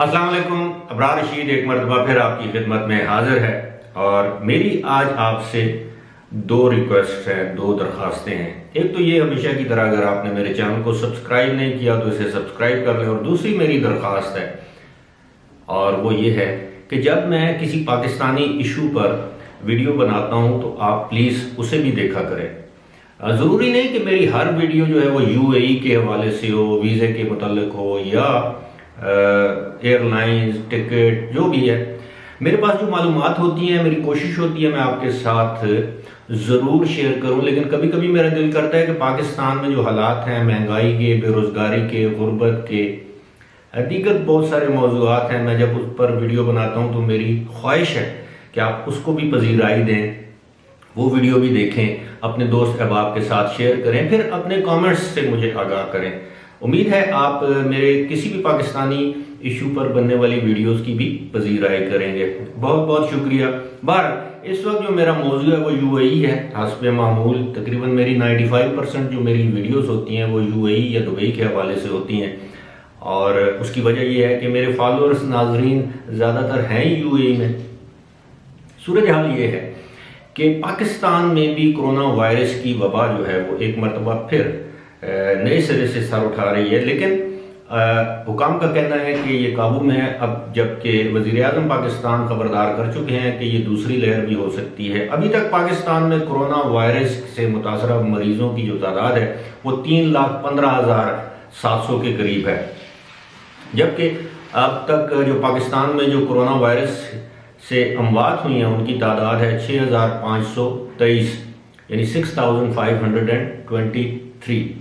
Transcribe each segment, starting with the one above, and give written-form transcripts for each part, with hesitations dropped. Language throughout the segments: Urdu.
السلام علیکم. ابرار رشید ایک مرتبہ پھر آپ کی خدمت میں حاضر ہے اور میری آج آپ سے دو ریکویسٹ ہیں، دو درخواستیں ہیں. ایک تو یہ ہمیشہ کی طرح اگر آپ نے میرے چینل کو سبسکرائب نہیں کیا تو اسے سبسکرائب کر لیں، اور دوسری میری درخواست ہے اور وہ یہ ہے کہ جب میں کسی پاکستانی ایشو پر ویڈیو بناتا ہوں تو آپ پلیز اسے بھی دیکھا کریں. ضروری نہیں کہ میری ہر ویڈیو جو ہے وہ یو اے ای کے حوالے سے ہو، ویزے کے متعلق ہو یا ایئر لائنز، ٹکٹ، جو بھی ہے. میرے پاس جو معلومات ہوتی ہیں، میری کوشش ہوتی ہے میں آپ کے ساتھ ضرور شیئر کروں، لیکن کبھی کبھی میرا دل کرتا ہے کہ پاکستان میں جو حالات ہیں، مہنگائی کے، بے روزگاری کے، غربت کے، دیگر بہت سارے موضوعات ہیں، میں جب اس پر ویڈیو بناتا ہوں تو میری خواہش ہے کہ آپ اس کو بھی پذیرائی دیں، وہ ویڈیو بھی دیکھیں، اپنے دوست احباب کے ساتھ شیئر کریں، پھر اپنے کامنٹس سے مجھے آگاہ کریں. امید ہے آپ میرے کسی بھی پاکستانی ایشو پر بننے والی ویڈیوز کی بھی پذیرائی کریں گے. بہت بہت شکریہ. اس وقت جو میرا موضوع ہے وہ یو اے ای ہے. حسب معمول تقریباً میری 95% جو میری ویڈیوز ہوتی ہیں وہ یو اے ای یا دبئی کے حوالے سے ہوتی ہیں، اور اس کی وجہ یہ ہے کہ میرے فالورز، ناظرین زیادہ تر ہیں یو اے ای میں. صورتحال یہ ہے کہ پاکستان میں بھی کرونا وائرس کی وبا جو ہے وہ ایک مرتبہ پھر نئے سرے سے سر اٹھا رہی ہے، لیکن حکام کا کہنا ہے کہ یہ قابو میں ہے اب، جبکہ وزیر اعظم پاکستان خبردار کر چکے ہیں کہ یہ دوسری لہر بھی ہو سکتی ہے. ابھی تک پاکستان میں کرونا وائرس سے متاثرہ مریضوں کی جو تعداد ہے وہ 3,15,700 کے قریب ہے، جبکہ اب تک جو پاکستان میں جو کرونا وائرس سے اموات ہوئی ہیں ان کی تعداد ہے 6,523، یعنی 6,523.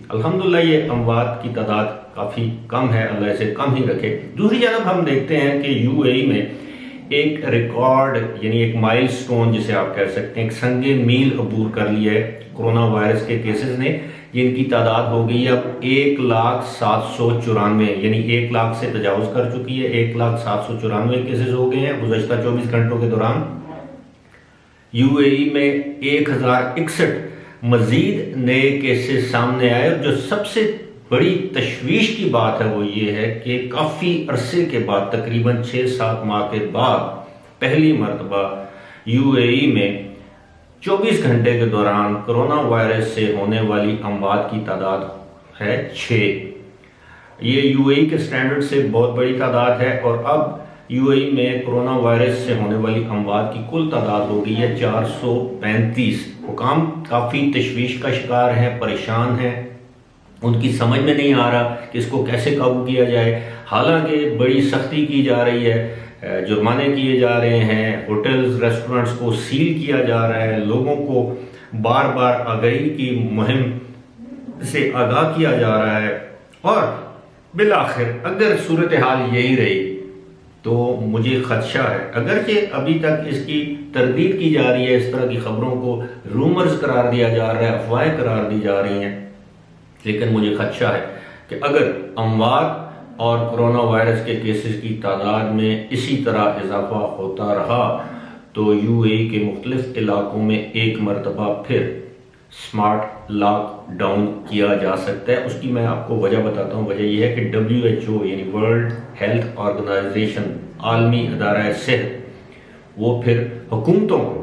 الحمدللہ یہ اموات کی تعداد کافی کم ہے، اللہ اسے کم ہی رکھے. دوسری جانب ہم دیکھتے ہیں کہ یو اے ای میں ایک ریکارڈ، یعنی ایک مائل سٹون جسے آپ کہہ سکتے ہیں، ایک سنگ میل عبور کر لیا ہے کرونا وائرس کے کیسز نے، جن کی تعداد ہو گئی اب 1,794، یعنی 1 لاکھ سے تجاوز کر چکی ہے. 1,794 کیسز ہو گئے ہیں گزشتہ 24 گھنٹوں کے دوران. یو اے ای میں 1,061 مزید نئے کیسز سامنے آئے، اور جو سب سے بڑی تشویش کی بات ہے وہ یہ ہے کہ کافی عرصے کے بعد، تقریباً 6-7 ماہ کے بعد پہلی مرتبہ یو اے ای میں 24 گھنٹے کے دوران کرونا وائرس سے ہونے والی اموات کی تعداد ہے 6. یہ یو اے ای کے سٹینڈرڈ سے بہت بڑی تعداد ہے، اور اب یو اے ای میں کرونا وائرس سے ہونے والی اموات کی کل تعداد ہو گئی ہے 435. حکام کافی تشویش کا شکار ہیں، پریشان ہیں، ان کی سمجھ میں نہیں آ رہا کہ اس کو کیسے قابو کیا جائے. حالانکہ بڑی سختی کی جا رہی ہے، جرمانے کیے جا رہے ہیں، ہوٹلز، ریسٹورنٹس کو سیل کیا جا رہا ہے، لوگوں کو بار بار آگاہی کی مہم سے آگاہ کیا جا رہا ہے، اور بالآخر اگر صورتحال یہی رہی تو مجھے خدشہ ہے، اگرچہ ابھی تک اس کی تردید کی جا رہی ہے، اس طرح کی خبروں کو رومرز قرار دیا جا رہا ہے، افواہیں قرار دی جا رہی ہیں، لیکن مجھے خدشہ ہے کہ اگر اموات اور کرونا وائرس کے کیسز کی تعداد میں اسی طرح اضافہ ہوتا رہا تو یو اے ای کے مختلف علاقوں میں ایک مرتبہ پھر سمارٹ لاک ڈاؤن کیا جا سکتا ہے. اس کی میں آپ کو وجہ بتاتا ہوں. وجہ یہ ہے کہ WHO یعنی ورلڈ ہیلتھ آرگنائزیشن، عالمی ادارہ صحت، وہ پھر حکومتوں کو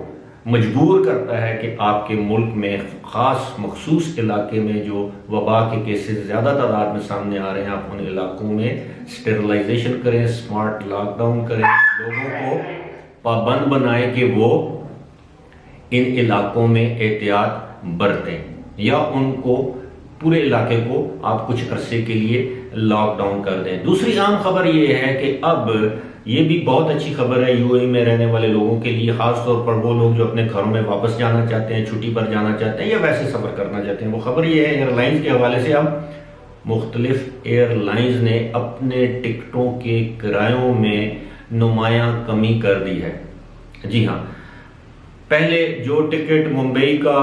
مجبور کرتا ہے کہ آپ کے ملک میں خاص مخصوص علاقے میں جو وبا کے کیسز زیادہ تعداد میں سامنے آ رہے ہیں، آپ ان علاقوں میں اسٹیرلائزیشن کریں، سمارٹ لاک ڈاؤن کریں، لوگوں کو پابند بنائیں کہ وہ ان علاقوں میں احتیاط برتیں، یا ان کو پورے علاقے کو آپ کچھ عرصے کے لیے لاک ڈاؤن کر دیں. دوسری عام خبر یہ ہے کہ اب یہ بھی بہت اچھی خبر ہے یو اے ای میں رہنے والے لوگوں کے لیے، خاص طور پر وہ لوگ جو اپنے گھروں میں واپس جانا چاہتے ہیں، چھٹی پر جانا چاہتے ہیں یا ویسے سفر کرنا چاہتے ہیں. وہ خبر یہ ہے ایئر لائنز کے حوالے سے، اب مختلف ایئر لائنز نے اپنے ٹکٹوں کے کرایوں میں نمایاں کمی کر دی ہے. جی ہاں، پہلے جو ٹکٹ ممبئی کا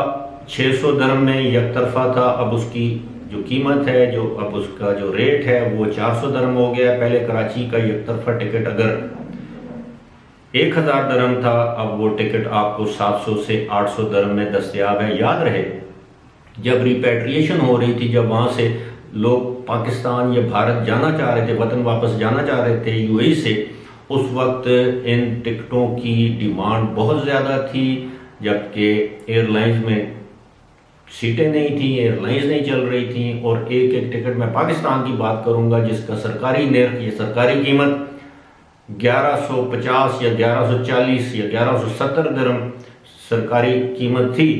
600 درہم میں یک طرفہ تھا، اب اس کی جو قیمت ہے، جو اب اس کا جو ریٹ ہے وہ 400 درہم ہو گیا. پہلے کراچی کا یک طرفہ ٹکٹ اگر 1,000 درہم تھا، اب وہ ٹکٹ آپ کو 700 سے 800 درہم میں دستیاب ہے. یاد رہے جب ریپیٹریشن ہو رہی تھی، جب وہاں سے لوگ پاکستان یا بھارت جانا چاہ رہے تھے، وطن واپس جانا چاہ رہے تھے یو اے ای سے، اس وقت ان ٹکٹوں کی ڈیمانڈ بہت زیادہ تھی، جبکہ ایئر لائنز میں سیٹیں نہیں تھیں، ایئر لائنز نہیں چل رہی تھیں، اور ایک ایک ٹکٹ میں پاکستان کی بات کروں گا جس کا سرکاری نرخ یا سرکاری قیمت 1150 یا 1140 یا 1170 درہم سرکاری قیمت تھی،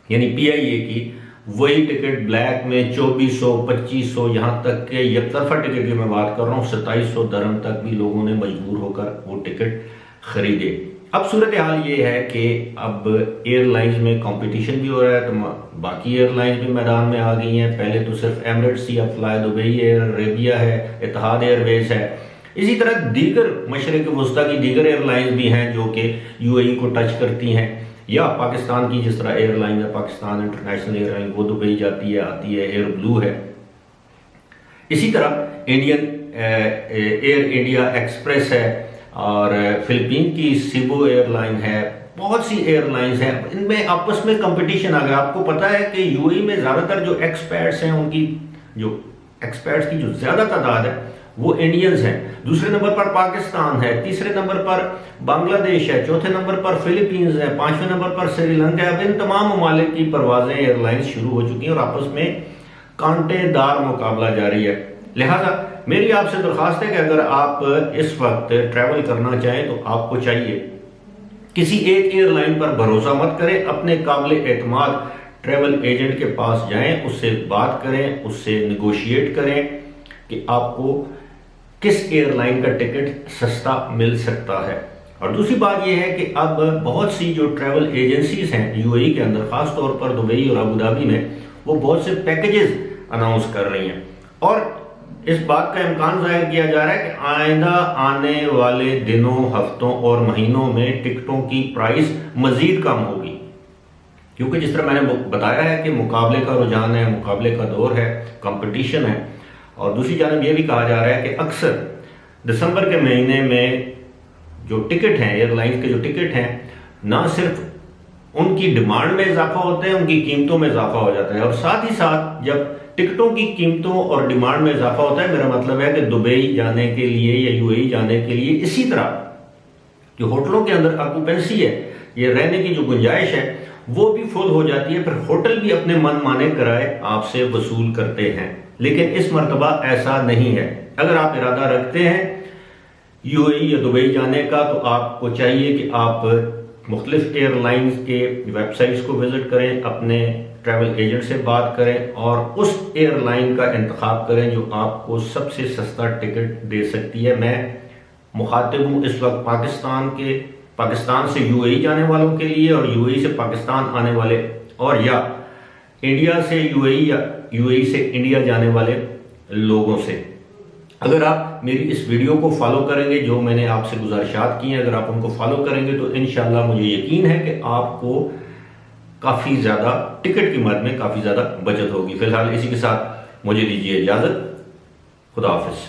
یعنی پی آئی اے کی، وہی ٹکٹ بلیک میں 2400 2500 یہاں تک کہ یک طرفہ ٹکٹ کی میں بات کر رہا ہوں 2700 درہم تک بھی لوگوں نے مجبور ہو کر وہ ٹکٹ خریدے۔ اب صورتحال یہ ہے کہ اب ایئر لائنز میں کمپٹیشن بھی ہو رہا ہے، تو باقی ایئر لائنز بھی میدان میں آ گئی ہیں۔ پہلے تو صرف ایمریٹس تھی، اب فلائی دبئی ایئر عربیہ ہے، اتحاد ایئر ویز ہے، اسی طرح دیگر مشرق وسطیٰ کی دیگر ایئر لائنز بھی ہیں جو کہ یو اے ای کو ٹچ کرتی ہیں، یا پاکستان کی جس طرح ایئر لائن ہے، پاکستان انٹرنیشنل ایئر لائن، وہ دبئی جاتی ہے، آتی ہے، ایئر بلو ہے۔ اسی طرح انڈین ایئر انڈیا ایکسپریس ہے، اور فلپین کی سیبو ایئر لائن ہے، بہت سی ایئر لائنز ہیں، ان میں آپس میں کمپٹیشن آ گیا۔ آپ کو پتا ہے کہ یو اے ای میں زیادہ تر جو ایکسپیٹس ہیں، ان کی جو ایکسپیٹس کی جو زیادہ تعداد ہے وہ انڈینز ہیں۔ دوسرے نمبر پر پاکستان ہے، تیسرے نمبر پر بنگلہ دیش ہے، چوتھے نمبر پر فلپینز ہے، پانچویں نمبر پر سری لنکا ہے۔ اب ان تمام ممالک کی پروازیں ایئر لائنز شروع ہو چکی ہیں اور آپس میں کانٹے دار مقابلہ جاری ہے۔ لہٰذا میری آپ سے درخواست ہے کہ اگر آپ اس وقت ٹریول کرنا چاہیں تو آپ کو چاہیے کسی ایک ایئر لائن پر بھروسہ مت کریں، اپنے قابل اعتماد ٹریول ایجنٹ کے پاس جائیں، اس سے بات کریں، اس سے نیگوشیٹ کریں کہ آپ کو کس ایئر لائن کا ٹکٹ سستا مل سکتا ہے۔ اور دوسری بات یہ ہے کہ اب بہت سی جو ٹریول ایجنسیز ہیں یو اے ای کے اندر، خاص طور پر دبئی اور ابوظہبی میں، وہ بہت سے پیکیجز اناؤنس کر رہی ہیں، اور اس بات کا امکان ظاہر کیا جا رہا ہے کہ آئندہ آنے والے دنوں، ہفتوں اور مہینوں میں ٹکٹوں کی پرائس مزید کم ہوگی، کیونکہ جس طرح میں نے بتایا ہے کہ مقابلے کا رجحان ہے، مقابلے کا دور ہے، کمپٹیشن ہے۔ اور دوسری جانب یہ بھی کہا جا رہا ہے کہ اکثر دسمبر کے مہینے میں جو ٹکٹ ہیں، ایئر لائنز کے جو ٹکٹ ہیں، نہ صرف ان کی ڈیمانڈ میں اضافہ ہوتا ہے، ان کی قیمتوں میں اضافہ ہو جاتا ہے، اور ساتھ ہی ساتھ جب ٹکٹوں کی قیمتوں اور ڈیمانڈ میں اضافہ ہوتا ہے، میرا مطلب ہے کہ دبئی جانے کے لیے یا یو اے ای جانے کے لیے اسی طرح جو ہوٹلوں کے اندر آکوپینسی ہے، یہ رہنے کی جو گنجائش ہے، وہ بھی فل ہو جاتی ہے، پھر ہوٹل بھی اپنے من مانے کرائے آپ سے وصول کرتے ہیں۔ لیکن اس مرتبہ ایسا نہیں ہے۔ اگر آپ ارادہ رکھتے ہیں یو اے ای یا دبئی جانے کا، تو آپ کو چاہیے کہ آپ مختلف ایئر لائنز کے ویب سائٹس کو وزٹ کریں، اپنے ٹریول ایجنٹ سے بات کریں اور اس ایئر لائن کا انتخاب کریں جو آپ کو سب سے سستا ٹکٹ دے سکتی ہے۔ میں مخاطب ہوں اس وقت پاکستان سے یو اے ای جانے والوں کے لیے، اور یو اے ای سے پاکستان آنے والے، اور یا انڈیا سے یو اے ای یا یو اے ای سے انڈیا جانے والے لوگوں سے۔ اگر آپ میری اس ویڈیو کو فالو کریں گے، جو میں نے آپ سے گزارشات کی ہیں، اگر آپ ان کو فالو کریں گے تو انشاءاللہ مجھے یقین ہے کہ آپ کو کافی زیادہ ٹکٹ کی مد میں کافی زیادہ بچت ہوگی۔ فی الحال اسی کے ساتھ مجھے دیجیے اجازت، خدا حافظ۔